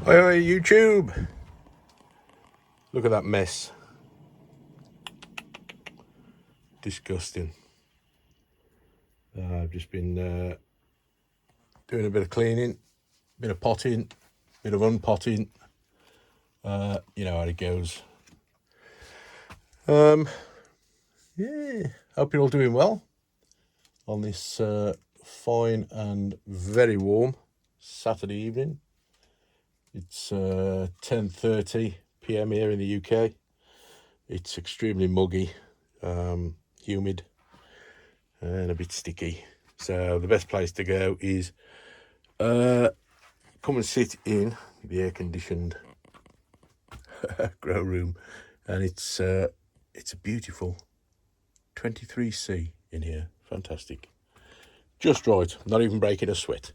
Hey, YouTube! Look at that mess. Disgusting. I've just been doing a bit of cleaning, bit of potting, bit of unpotting. You know how it goes. Yeah, hope you're all doing well on this fine and very warm Saturday evening. It's 10:30 p.m. here in the UK. It's extremely muggy, humid, and a bit sticky. So the best place to go is come and sit in the air-conditioned grow room, and it's a beautiful 23°C in here. Fantastic, just right. Not even breaking a sweat.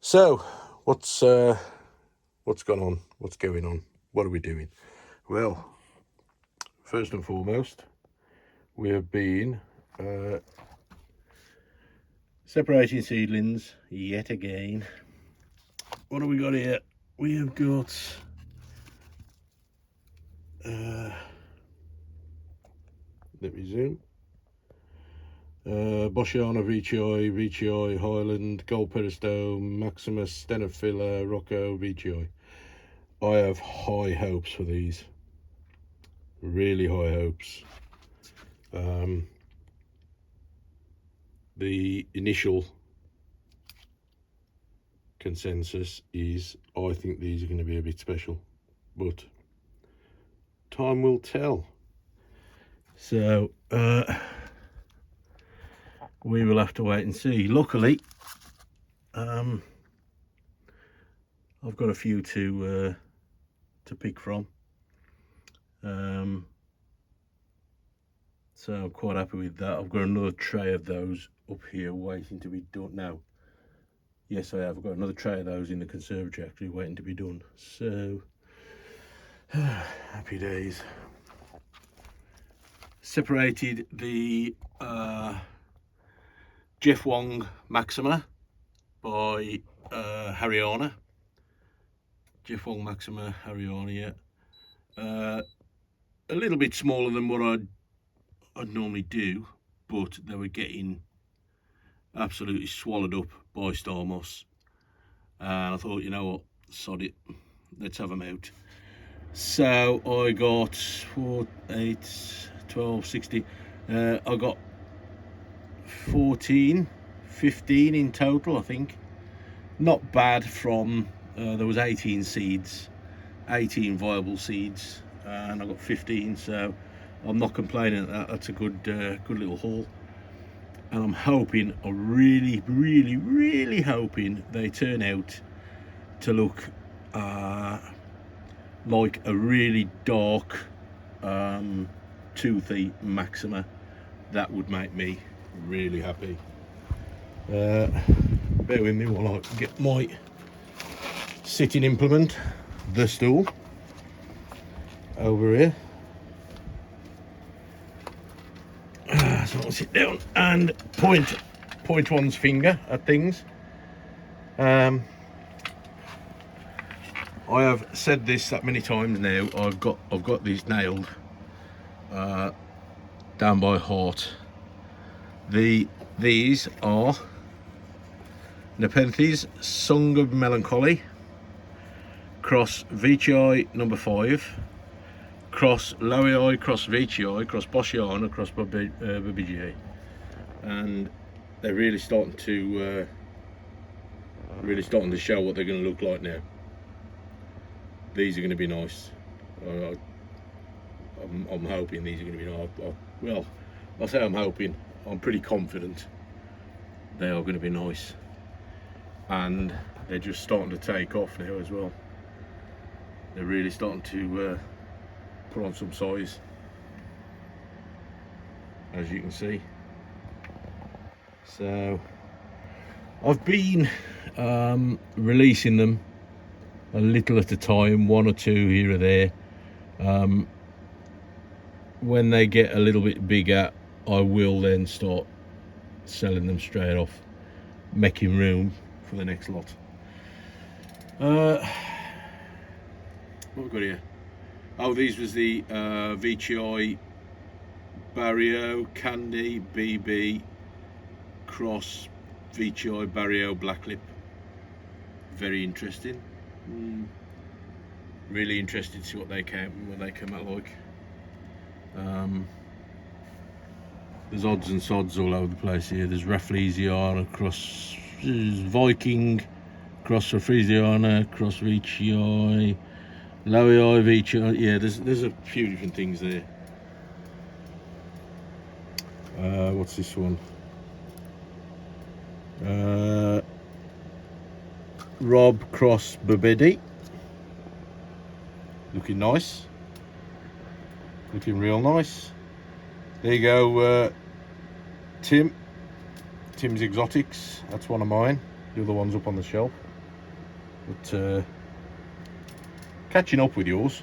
So, what's gone on? What's going on? What are we doing? Well, first and foremost, we have been separating seedlings yet again. What have we got here? We have got let me zoom. Boschiana, VCI, Highland, Gold Peristome, Maximus, Stenophila, Rocco, VCI. I have high hopes for these. Really high hopes. The initial consensus is I think these are going to be a bit special, but time will tell. So we will have to wait and see. Luckily, I've got a few to pick from. So I'm quite happy with that. I've got another tray of those up here waiting to be done now. Yes, I have. I've got another tray of those in the conservatory actually waiting to be done. So happy days. Separated the Jeff Wong Maxima by Haryana. Jeff Wong Maxima Haryana, yeah. A little bit smaller than what I'd normally do, but they were getting absolutely swallowed up by star moss. And I thought, you know what, sod it, let's have them out. So I got 4, 8, 12, 16. I got 14, 15 in total, I think. Not bad from, there was 18 seeds, 18 viable seeds, and I got 15, so I'm not complaining at that. That's a good little haul. And I'm hoping, really hoping they turn out to look like a really dark toothy Maxima. That would make me really happy. Bear with me while I get my sitting implement, the stool, over here. So I'll sit down and point one's finger at things. I have said this that many times now. I've got these nailed down by heart. These are Nepenthes Song of Melancholy, cross VCI number 5, cross Lowland, cross VCI, cross Boschiana, cross Babigi, and they're really starting to show what they're going to look like now. These are going to be nice. I'm hoping these are going to be nice. Well, I say I'm hoping. I'm pretty confident they are going to be nice, and they're just starting to take off now as well. They're really starting to put on some size, as you can see. So I've been releasing them a little at a time, 1 or 2 here or there. When they get a little bit bigger, I will then start selling them straight off, making room for the next lot. What have we got here? Oh, these was the VCI Barrio Candy BB Cross VCI Barrio Black Lip. Very interesting. Really interested to see what they came out like. There's odds and sods all over the place here. There's Rafflesiana, Cross Viking, Cross Rafflesiana, Cross VCI, Lowy VCI. Yeah, there's a few different things there. What's this one? Rob Cross Babedi. Looking nice. Looking real nice. There you go, Tim's Exotics. That's one of mine. The other one's up on the shelf. But catching up with yours.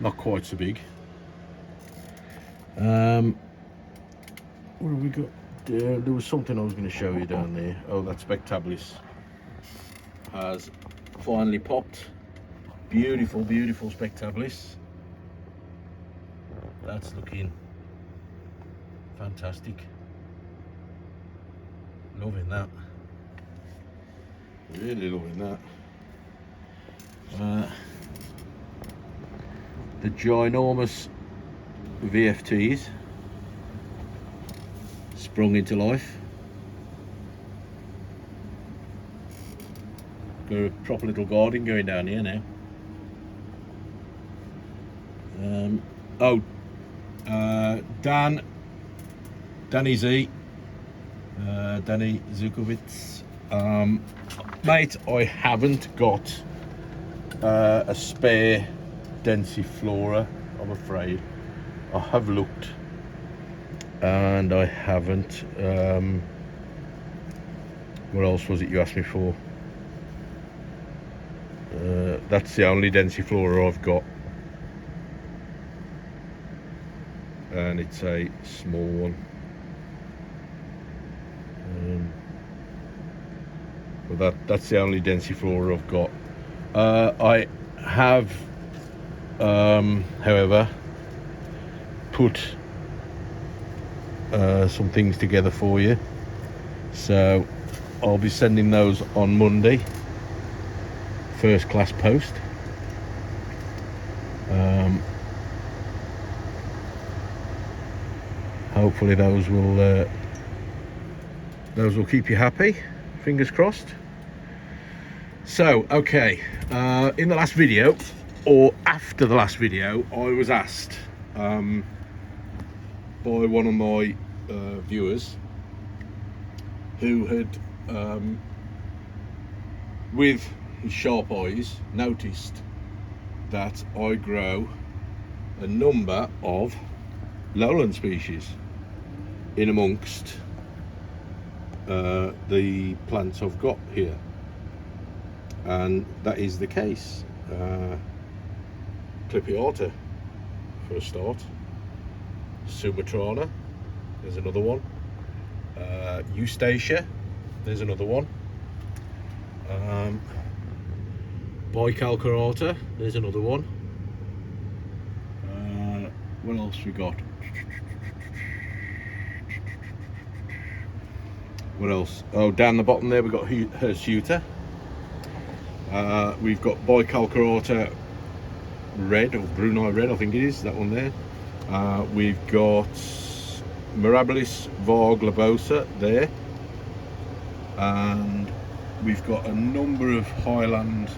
Not quite so big. What have we got? There was something I was going to show you down there. Oh, that Spectabilis has finally popped. Beautiful, beautiful Spectabilis. That's looking fantastic. Loving that. Really loving that. The ginormous VFTs sprung into life. Got a proper little garden going down here now. Danny Z, Danny Zukovitz. Mate, I haven't got a spare Densiflora, I'm afraid. I have looked and I haven't. What else was it you asked me for? That's the only Densiflora I've got, and it's a small one. But that's the only Densiflora I've got. I have, however, put some things together for you, so I'll be sending those on Monday, first class post. Hopefully those will keep you happy, fingers crossed. So okay, in the last video, or after the last video, I was asked by one of my viewers who had, with his sharp eyes, noticed that I grow a number of lowland species in amongst the plants I've got here, and that is the case. Clippiata for a start, Sumatrana, there's another one, Eustacia, there's another one, Bicalcarata, there's another one. What else we got? What else? Oh, down the bottom there we've got Hirsuta. We've got Bicalcarata Red, or Brunei Red, I think it is, that one there. We've got Mirabilis var globosa there, and we've got a number of Highland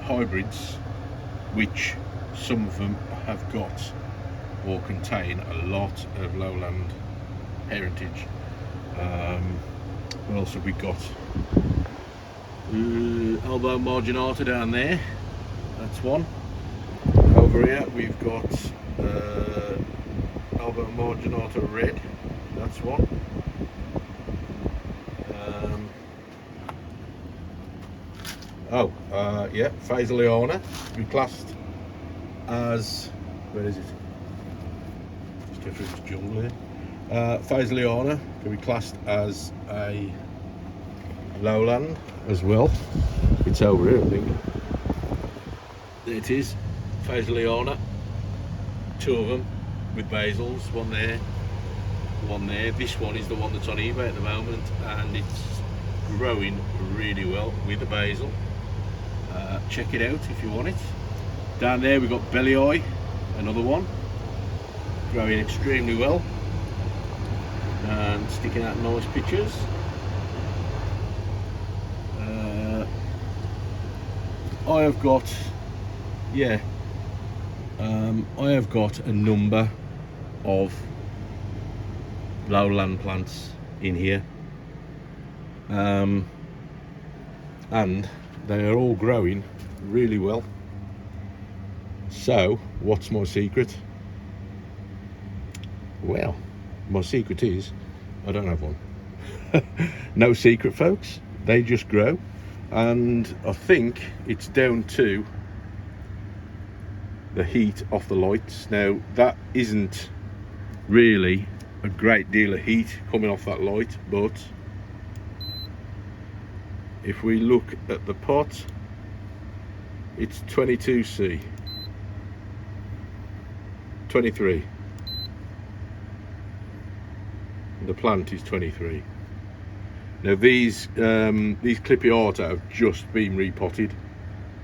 hybrids, which some of them have got or contain a lot of lowland heritage. What else have we got? Elbow marginata down there, that's one. Over here we've got Elbow marginata red, that's one. Yeah, Phasaliana, we classed as, where is it? Just go through this jungle here. Phasaliana can be classed as a Lowland as well. It's over here, I think. There it is, Fazliana. Two of them with basils, one there, one there. This one is the one that's on eBay at the moment, and it's growing really well with the basil. Check it out if you want it. Down there we've got Belly Eye, another one, growing extremely well and sticking out nice pictures. I have got, I have got a number of lowland plants in here, and they are all growing really well. So what's my secret? Well, my secret is I don't have one. No secret, folks, they just grow. And I think it's down to the heat of the lights. Now that isn't really a great deal of heat coming off that light, but if we look at the pot, it's 22C, 23. The plant is 23. Now these Clippiata have just been repotted,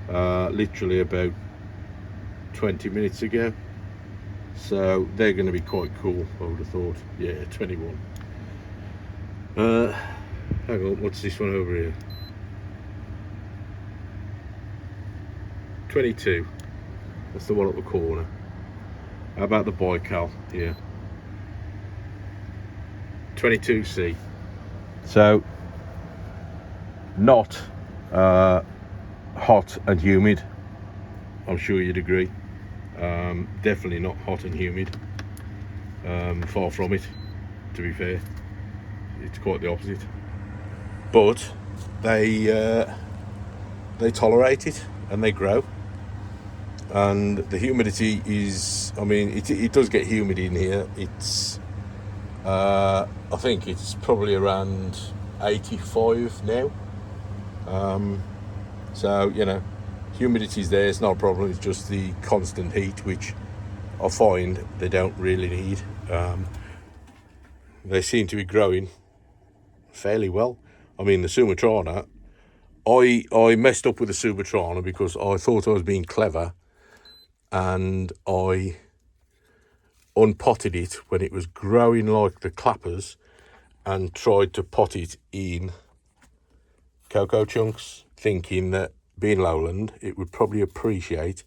literally about 20 minutes ago. So they're going to be quite cool, I would have thought. Yeah, 21. Hang on, what's this one over here? 22. That's the one at the corner. How about the Baikal here? 22C. So not hot and humid, I'm sure you'd agree. Definitely not hot and humid. Far from it, to be fair. It's quite the opposite. But they tolerate it and they grow. And the humidity is, I mean, it does get humid in here. It's I think it's probably around 85 now. So, you know, humidity's there, it's not a problem. It's just the constant heat, which I find they don't really need. They seem to be growing fairly well. I mean, the Sumatrana, I messed up with the Sumatrana because I thought I was being clever, and I unpotted it when it was growing like the clappers and tried to pot it in cocoa chunks, thinking that being lowland it would probably appreciate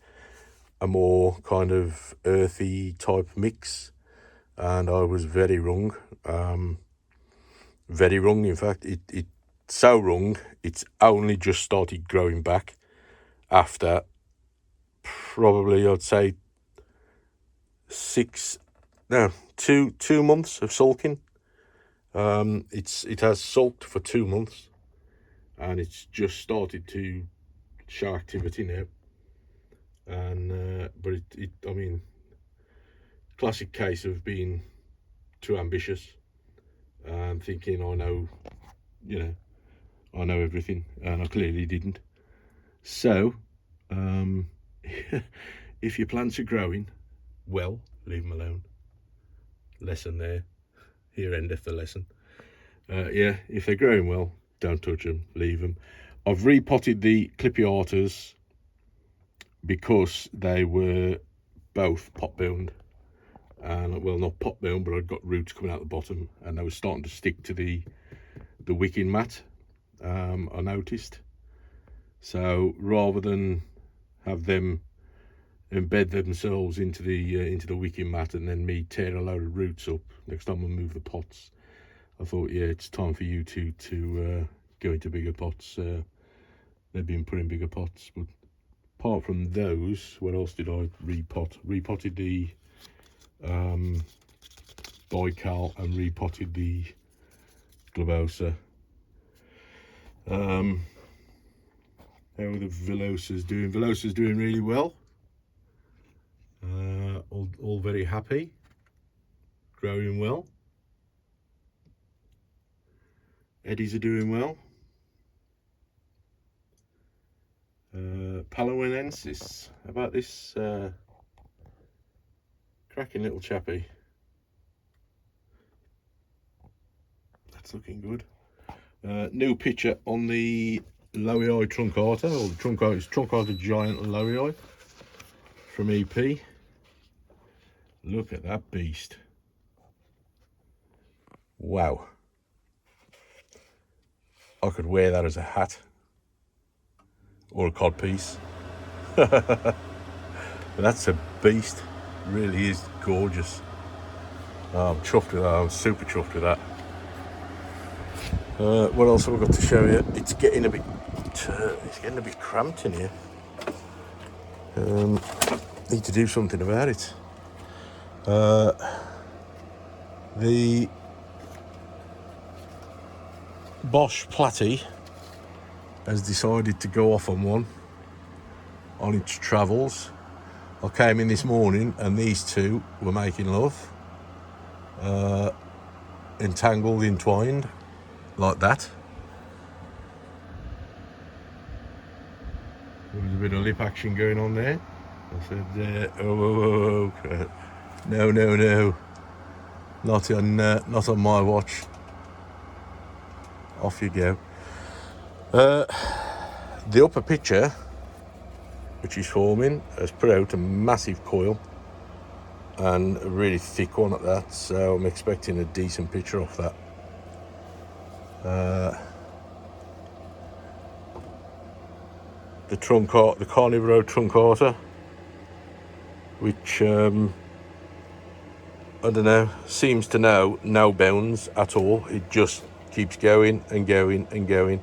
a more kind of earthy type mix, and I was very wrong. Very wrong, in fact. It's so wrong, it's only just started growing back after probably, I'd say, 2 months of sulking. It has sulked for 2 months, and it's just started to show activity now. And but I mean, classic case of being too ambitious and thinking I know everything, and I clearly didn't. So if your plants are growing well, leave them alone. Lesson there. Here endeth the lesson. If they're growing well, don't touch them, leave them. I've repotted the Clippiatas because they were both pot bound, and well, not pot bound, but I'd got roots coming out the bottom, and they were starting to stick to the wicking mat. I noticed. So rather than have them embed themselves into the wicking mat and then me tear a load of roots up next time I move the pots, I thought, yeah, it's time for you to go into bigger pots. They've been put in bigger pots. But apart from those, what else did I repot? Repotted the Baikal and repotted the Globosa. How are the Villosas doing? Villosa's doing really well. All very happy. Growing well. Eddies are doing well. Paloenensis. How about this cracking little chappy? That's looking good. New picture on the Lowland truncata, or the truncata giant Lowland from EP. Look at that beast. Wow. I could wear that as a hat or a codpiece. That's a beast. Really is gorgeous. Oh, I'm chuffed with that. I'm super chuffed with that. What else have I got to show you? It's getting a bit cramped in here. Need to do something about it. The Bosch Platy has decided to go off on its travels. I came in this morning and these two were making love, entangled, entwined, like that. There was a bit of lip action going on there. I said, oh, no, not on my watch. Off you go. The upper picture, which is forming, has put out a massive coil and a really thick one at that, so I'm expecting a decent picture off that. The Carnivoro truncata, which I don't know, seems to know no bounds at all. It just keeps going and going and going,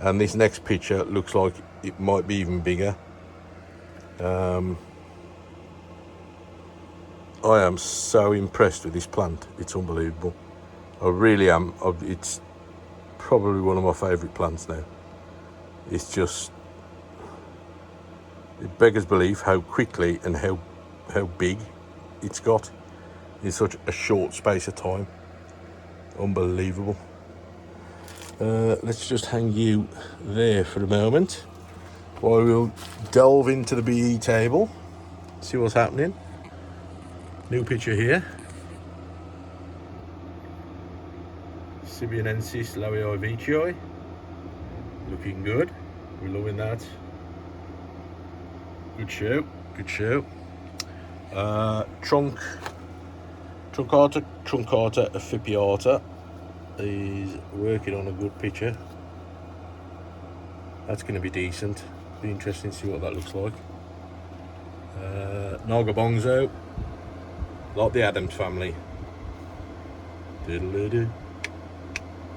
and this next picture looks like it might be even bigger. I am so impressed with this plant. It's unbelievable. I really am. It's probably one of my favourite plants now. It's just, it beggars belief how quickly and how big it's got in such a short space of time. Unbelievable. Let's just hang you there for a moment while we'll delve into the BE table, see what's happening. New picture here. Sibianensis Lowland, looking good. We're loving that. Good show. Truncata Affipiata is working on a good picture. That's going to be decent. Be interesting to see what that looks like. Nagabonzo, like the Adams family. Diddle-diddy,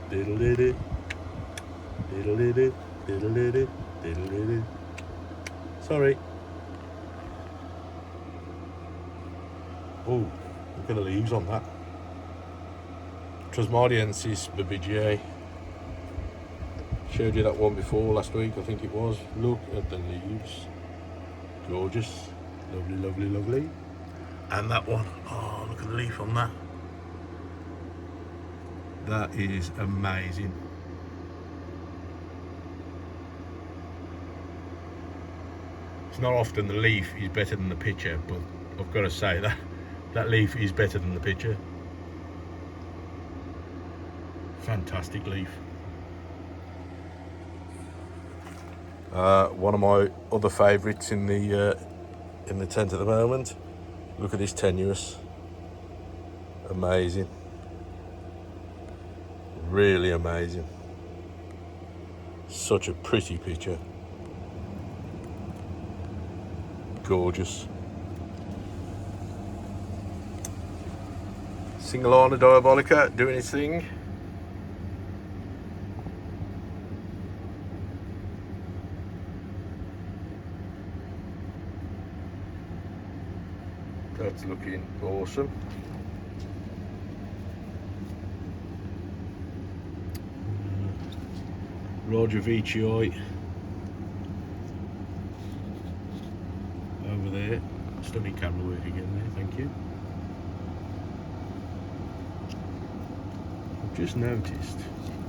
diddle-diddy, diddle-diddy, diddle-diddy, diddle-diddy. Sorry. Oh, look at the leaves on that. Trasmariensis babigiae. Showed you that one before last week, I think it was. Look at the leaves. Gorgeous. Lovely. And that one. Oh, look at the leaf on that. That is amazing. It's not often the leaf is better than the picture, but I've got to say that leaf is better than the picture. Fantastic leaf. One of my other favourites in the tent at the moment. Look at this tenuous. Amazing. Really amazing. Such a pretty picture. Gorgeous. Singolana diabolica doing its thing. That's looking awesome. Roger Vici over there. Stunning camera work again there, thank you. I've just noticed,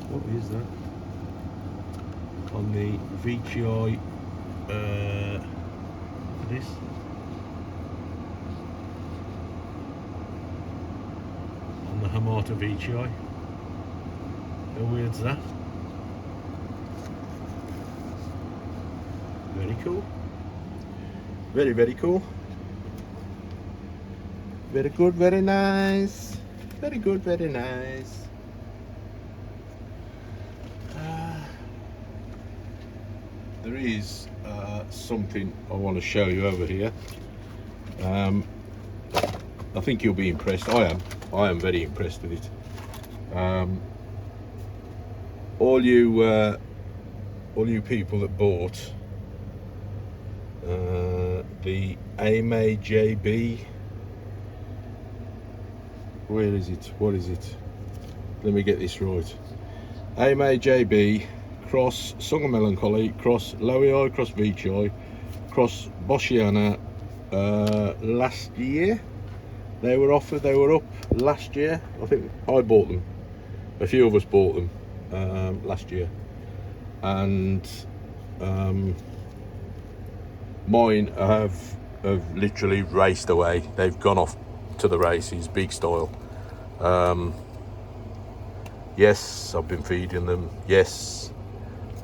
what is that? On the Vici this. On the Hamata Vici. How weird's that? Very cool. Very, very cool. Very good, very nice. Very good, very nice. There is something I want to show you over here. I think you'll be impressed. I am very impressed with it. All you people that bought the AMAJB, where is it? What is it? Let me get this right. AMAJB cross Song of Melancholy cross Lowland cross Vici cross Boschiana last year. They were up last year. I think I bought them. A few of us bought them last year, and mine have literally raced away. They've gone off to the races, big style. Yes, I've been feeding them. Yes,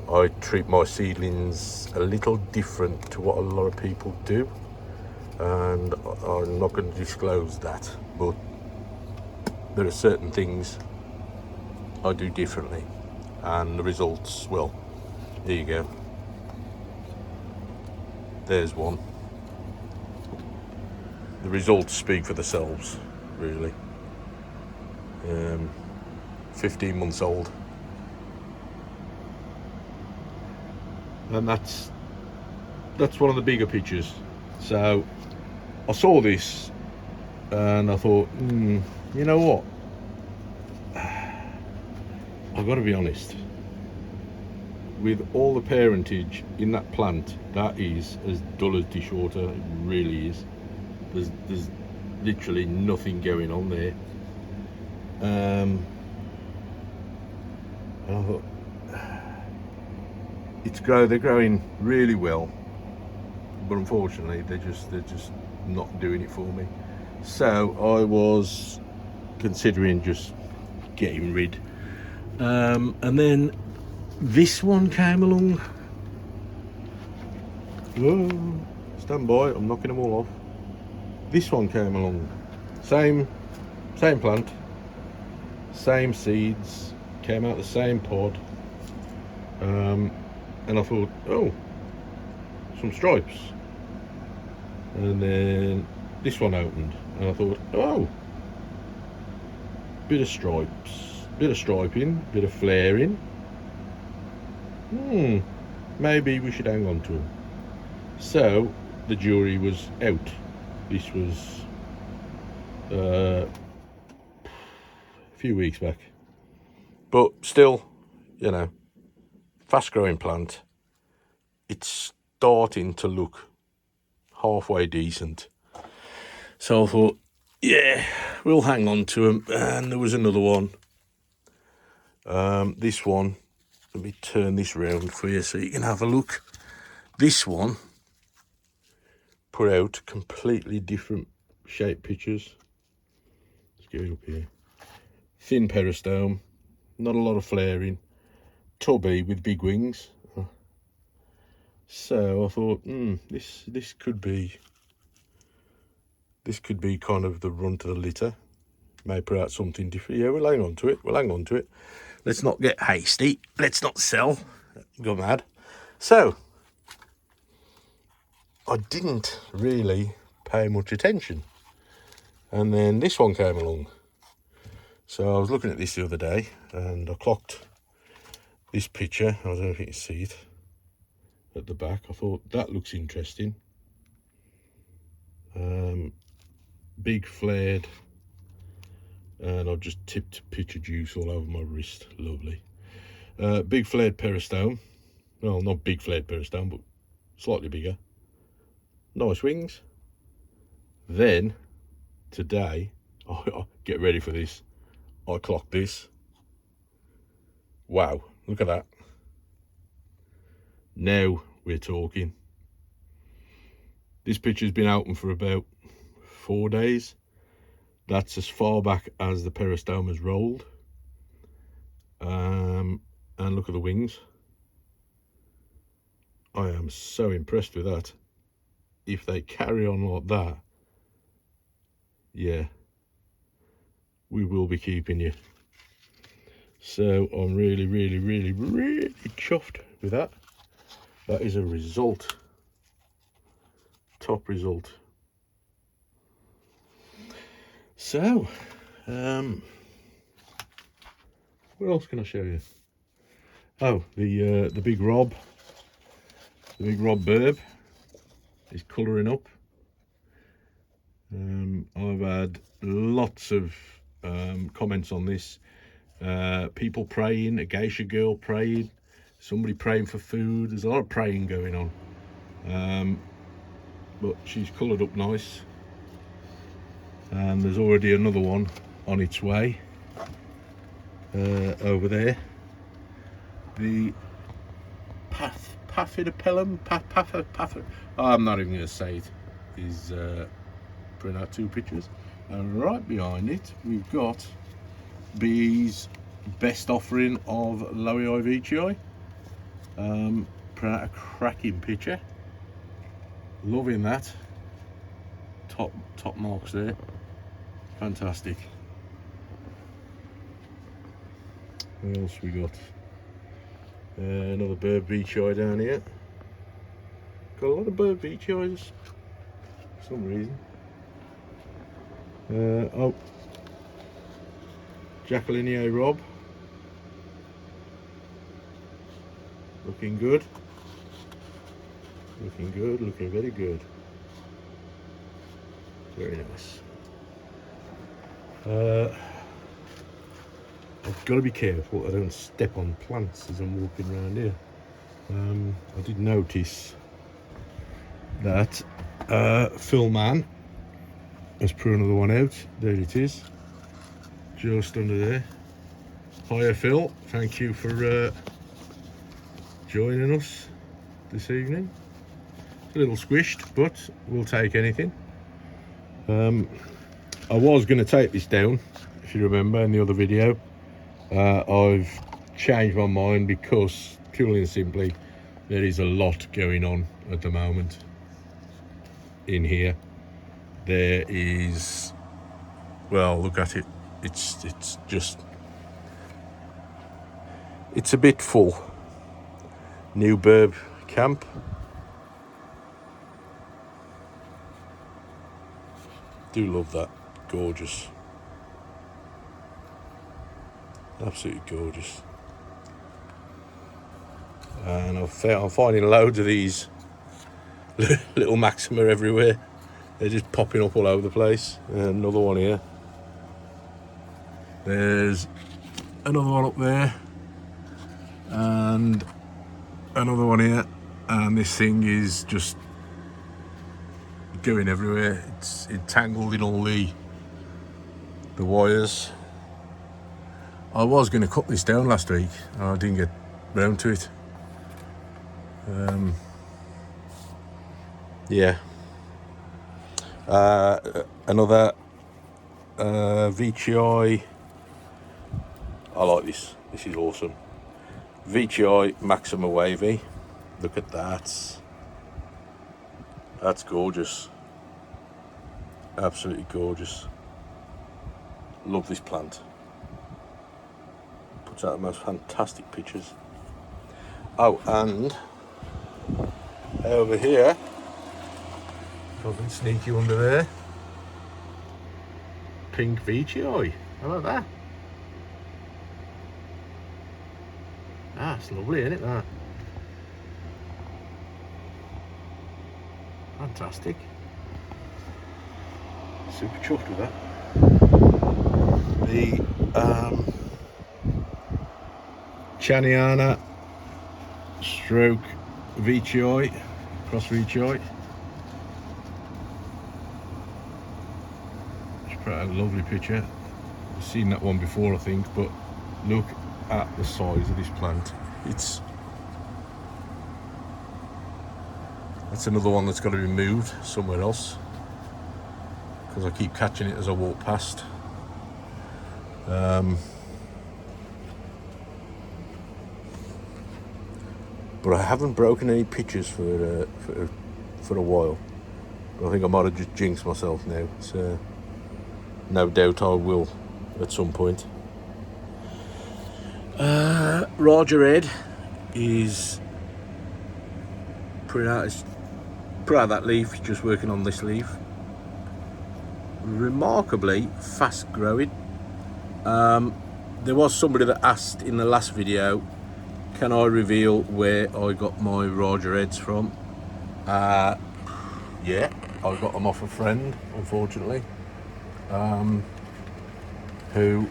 I treat my seedlings a little different to what a lot of people do, and I'm not going to disclose that, but there are certain things I do differently, and the results, well, there you go. There's one. The results speak for themselves, really. 15 months old, and that's one of the bigger pictures. So I saw this and I thought, you know what, I've got to be honest, with all the parentage in that plant, that is as dull as dishwater. It really is. There's literally nothing going on there. And I thought, they're growing really well, but unfortunately they're just not doing it for me. So I was considering just getting rid. And then this one came along. Whoa, stand by, I'm knocking them all off. This one came along. Same plant, same seeds, came out the same pod. And I thought, oh, some stripes. And then this one opened, and I thought, oh, bit of stripes, bit of striping, bit of flaring. Maybe we should hang on to them. So the jury was out. This was a few weeks back, but still, you know, fast growing plant. It's starting to look halfway decent. So I thought, yeah, we'll hang on to them. And there was another one. This one, let me turn this round for you so you can have a look. This one put out completely different shape pictures. Let's get it up here. Thin peristome, not a lot of flaring, tubby with big wings. So I thought, this could be kind of the run to the litter. May put out something different. Yeah, we'll hang on to it. Let's not get hasty. Let's not sell. Go mad. So I didn't really pay much attention, and then this one came along. So I was looking at this the other day, and I clocked this picture. I don't know if you can see it at the back. I thought that looks interesting. Big flared, and I've just tipped picture juice all over my wrist. Lovely. Big flared peristome. Well, not big flared peristome, but slightly bigger. Nice wings. Then today, get ready for this, I clocked this. Wow, look at that. Now we're talking. This picture's been open for about 4 days. That's as far back as the peristoma's rolled. And look at the wings. I am so impressed with that. If they carry on like that, yeah, we will be keeping you. So I'm really chuffed with that. That is a result. Top result. So, what else can I show you? Oh, the big Rob Burb is colouring up. I've had lots of comments on this. People praying, a geisha girl praying, somebody praying for food. There's a lot of praying going on. But she's coloured up nice. And there's already another one on its way over there. The Paphidopelum, I'm not even going to say it, is putting out 2 pictures. And right behind it, we've got B's best offering of Lowii Veitchii. Put out a cracking picture. Loving that. Top marks there. Fantastic. What else we got? Another bird Veitchii down here. Got a lot of bird Veitchii for some reason. Oh, Jacqueline Rob. Looking good. Looking good, looking very good. Very nice. I've got to be careful I don't step on plants as I'm walking around here. I did notice that Phil Mann has put another one out. There it is, just under there. Hiya Phil, thank you for joining us this evening. It's a little squished, but we'll take anything. I was going to take this down, if you remember in the other video. I've changed my mind because purely and simply there is a lot going on at the moment in here. There is, well, look at it, it's just, it's a bit full. New Burb camp. Do love that. Gorgeous. Absolutely gorgeous. And I'm finding loads of these little Maxima everywhere. They're just popping up all over the place. Another one here. There's another one up there. And another one here. And this thing is just going everywhere. It's entangled in all the wires. I was going to cut this down last week and I didn't get round to it. Yeah. Another Veitchii. I like this. This is awesome. Veitchii Maxima Wavy. Look at that. That's gorgeous. Absolutely gorgeous. Love this plant. Puts out the most fantastic pictures. Oh, and over here, something sneaky under there. Pink Veitchii. How about that? That's lovely, isn't it, that? Fantastic. Super chuffed with that. The Chaniana stroke Veitchii, cross Veitchii. Just put out a lovely picture. I've seen that one before, I think, but look at the size of this plant. It's That's another one that's got to be moved somewhere else, because I keep catching it as I walk past. But I haven't broken any pitchers for a while. But I think I might have just jinxed myself now. So no doubt I will at some point. Roger Ed is put out that leaf. He's just working on this leaf. Remarkably fast growing. There was somebody that asked in the last video, can I reveal where I got my Roger Eds from? Yeah, I got them off a friend, unfortunately, who,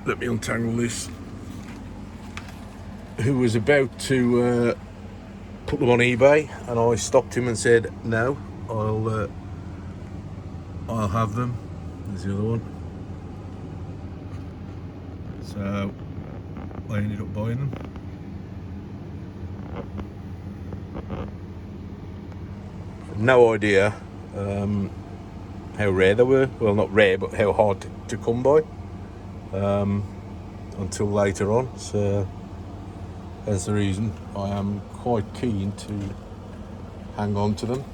let me untangle this, who was about to put them on eBay, and I stopped him and said, no, I'll have them. There's the other one. So I ended up buying them. No idea how rare they were. Well, not rare, but how hard to come by until later on. So that's the reason I am quite keen to hang on to them,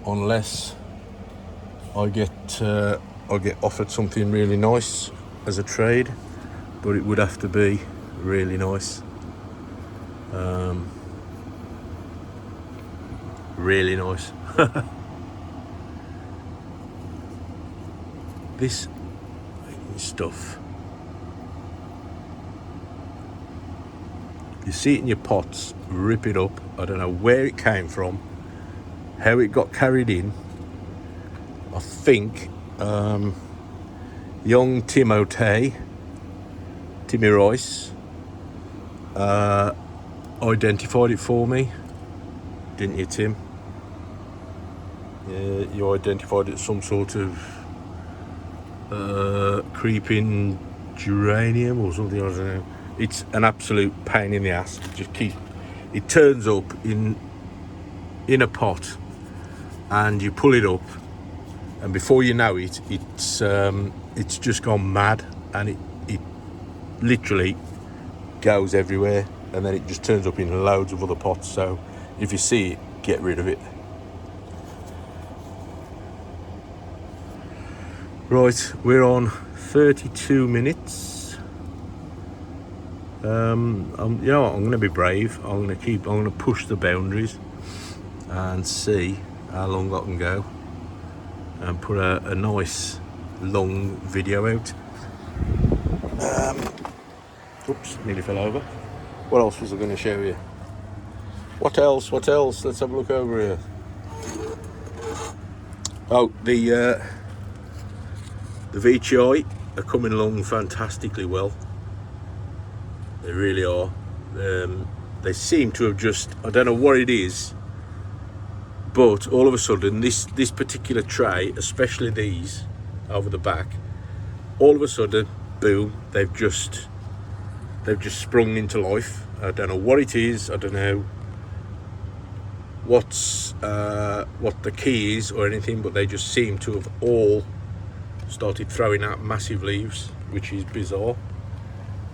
unless I get offered something really nice as a trade, but it would have to be really nice. Really nice. This stuff, you see it in your pots, rip it up. I don't know where it came from, how it got carried in. I think young Timmy Royce identified it for me, didn't you, Tim? Yeah, you identified it as some sort of creeping geranium or something, I don't know. It's an absolute pain in the ass. It turns up in a pot, and you pull it up, and before you know it, it's just gone mad, and it literally goes everywhere, and then it just turns up in loads of other pots. So if you see it, get rid of it. Right, we're on 32 minutes. I'm going to be brave. I'm going to push the boundaries and see how long I can go, and put a nice long video out. Oops, nearly fell over. What else was I going to show you? What else? Let's have a look over here. Oh, the VTI are coming along fantastically well. They really are. They seem to have just, I don't know what it is, but all of a sudden this particular tray, especially these over the back, all of a sudden, boom, they've just sprung into life. I don't know what it is. I don't know what the key is or anything, but they just seem to have all started throwing out massive leaves, which is bizarre.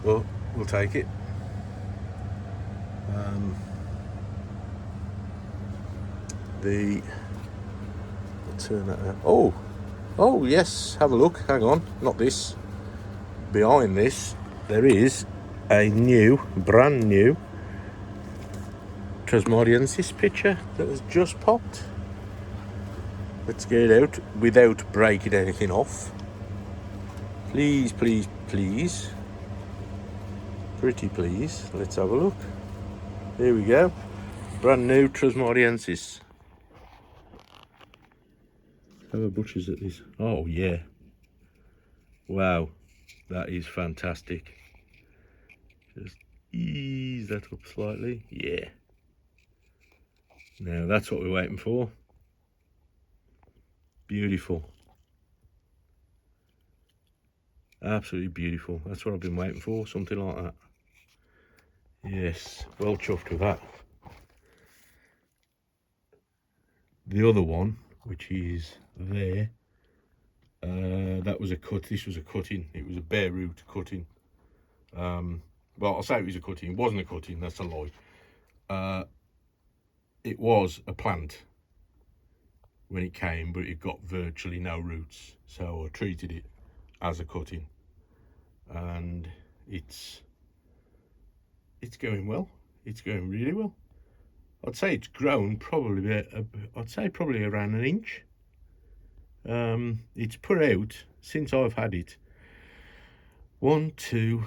Well, we'll take it. Turn that out. Oh yes, have a look. Hang on, not this. Behind this, there is a brand new Trismodiensis picture that has just popped. Let's get it out without breaking anything off. Please. Pretty please. Let's have a look. There we go. Brand new Trismodiensis. Have a butcher's at this. Oh yeah. Wow. That is fantastic. Just ease that up slightly. Yeah. Now that's what we're waiting for. Beautiful. Absolutely beautiful. That's what I've been waiting for. Something like that. Yes. Well chuffed with that. The other one, which is there, that was a cut. This was a cutting. It was a bare root cutting. Well, I'll say it was a cutting. It wasn't a cutting, that's a lie. It was a plant when it came, but it got virtually no roots. So I treated it as a cutting, and it's going well. It's going really well. I'd say it's grown probably probably around an inch. It's put out, since I've had it, 1, 2,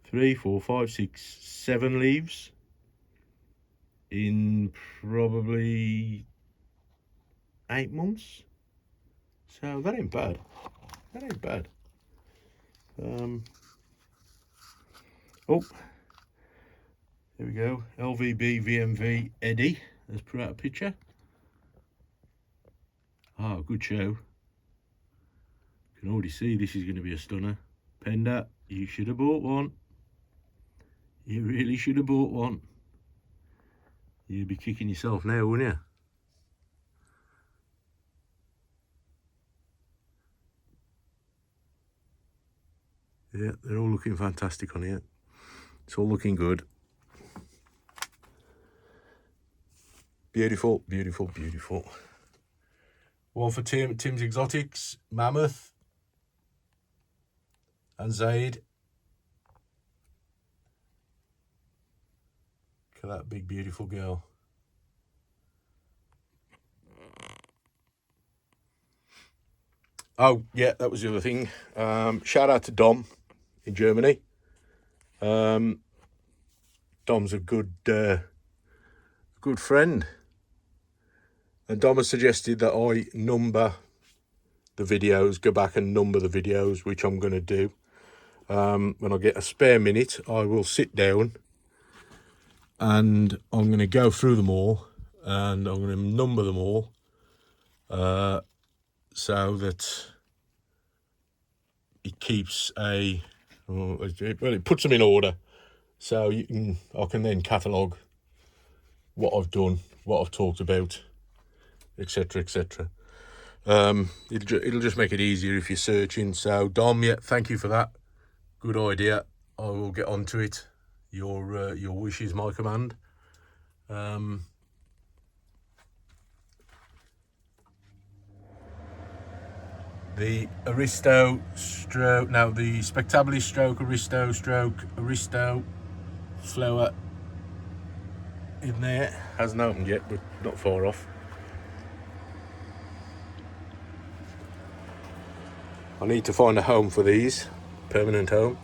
3, 4, 5, 6, 7 leaves in probably 8 months. So that ain't bad. That ain't bad. Oh, there we go. LVB VMV Eddie has put out a picture. Oh, good show. Can already see this is going to be a stunner. Penda, you should have bought one. You really should have bought one. You'd be kicking yourself now, wouldn't you? Yeah, they're all looking fantastic on here. It's all looking good. Beautiful, beautiful, beautiful. One for Tim's Exotics, Mammoth, and Zaid. Look at that big, beautiful girl. Oh, yeah, that was the other thing. Shout out to Dom in Germany. Dom's a good friend. And Dom has suggested that I number the videos, go back and number the videos, which I'm going to do. When I get a spare minute, I will sit down and I'm going to go through them all and I'm going to number them all so that it keeps it puts them in order, so I can then catalogue what I've done, what I've talked about, etc, etc. It'll just make it easier if you're searching. So Dom, yeah, thank you for that. Good idea. I will get onto it. Your wish is my command. The Aristo stroke, now the Spectabilis stroke Aristo flower in there. Hasn't opened yet, but not far off. I need to find a home for these, permanent home.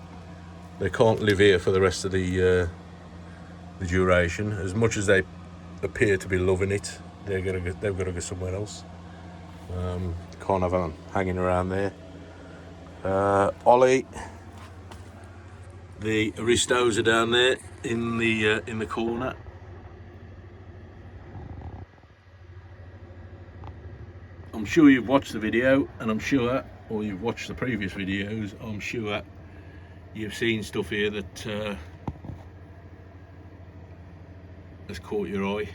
They can't live here for the rest of the duration. As much as they appear to be loving it, they've got to go somewhere else. Can't have them hanging around there. Ollie, the Aristos are down there in the corner. I'm sure you've watched the video, and I'm sure, or you've watched the previous videos, I'm sure you've seen stuff here that has caught your eye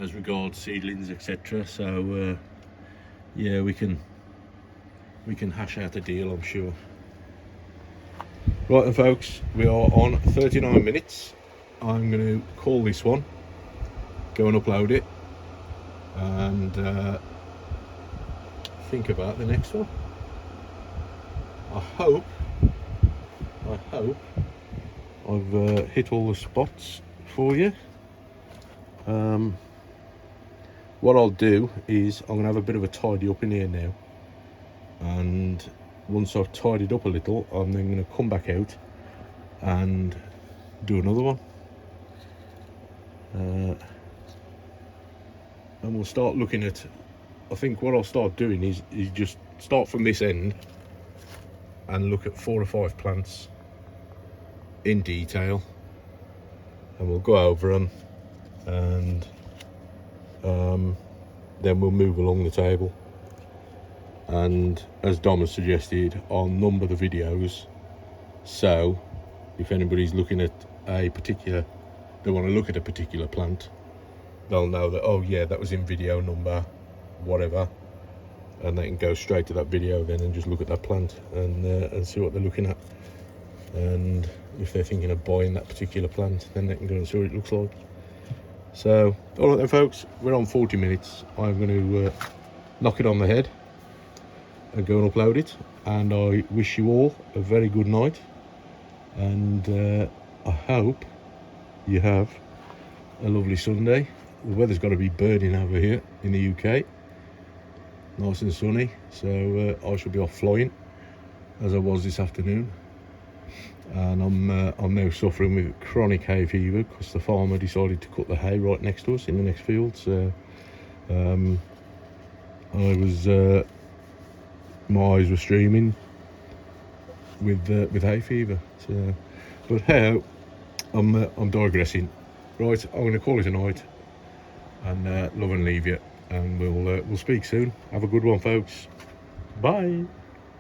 as regards seedlings, etc. So yeah, we can hash out a deal, I'm sure. Right then, folks, we are on 39 minutes. I'm going to call this one, go and upload it, and think about the next one. I hope I've hit all the spots for you. What I'll do is I'm going to have a bit of a tidy up in here now, and once I've tidied up a little, I'm then going to come back out and do another one, and we'll start looking at, I think what I'll start doing is just start from this end and look at 4 or 5 plants in detail, and we'll go over them, and then we'll move along the table. And as Dom has suggested, I'll number the videos, so if anybody's looking at they want to look at a particular plant, they'll know that, oh yeah, that was in video number whatever, and they can go straight to that video then and just look at that plant and see what they're looking at. And if they're thinking of buying that particular plant, then they can go and see what it looks like. So, all right then folks, we're on 40 minutes. I'm going to knock it on the head and go and upload it. And I wish you all a very good night. And I hope you have a lovely Sunday. The weather's got to be burning over here in the UK. Nice and sunny. So I shall be off flying, as I was this afternoon. And I'm now suffering with chronic hay fever because the farmer decided to cut the hay right next to us in the next field. So I was my eyes were streaming with hay fever. So, but hey, I'm digressing. Right, I'm going to call it a night and love and leave you, and we'll speak soon. Have a good one, folks. Bye.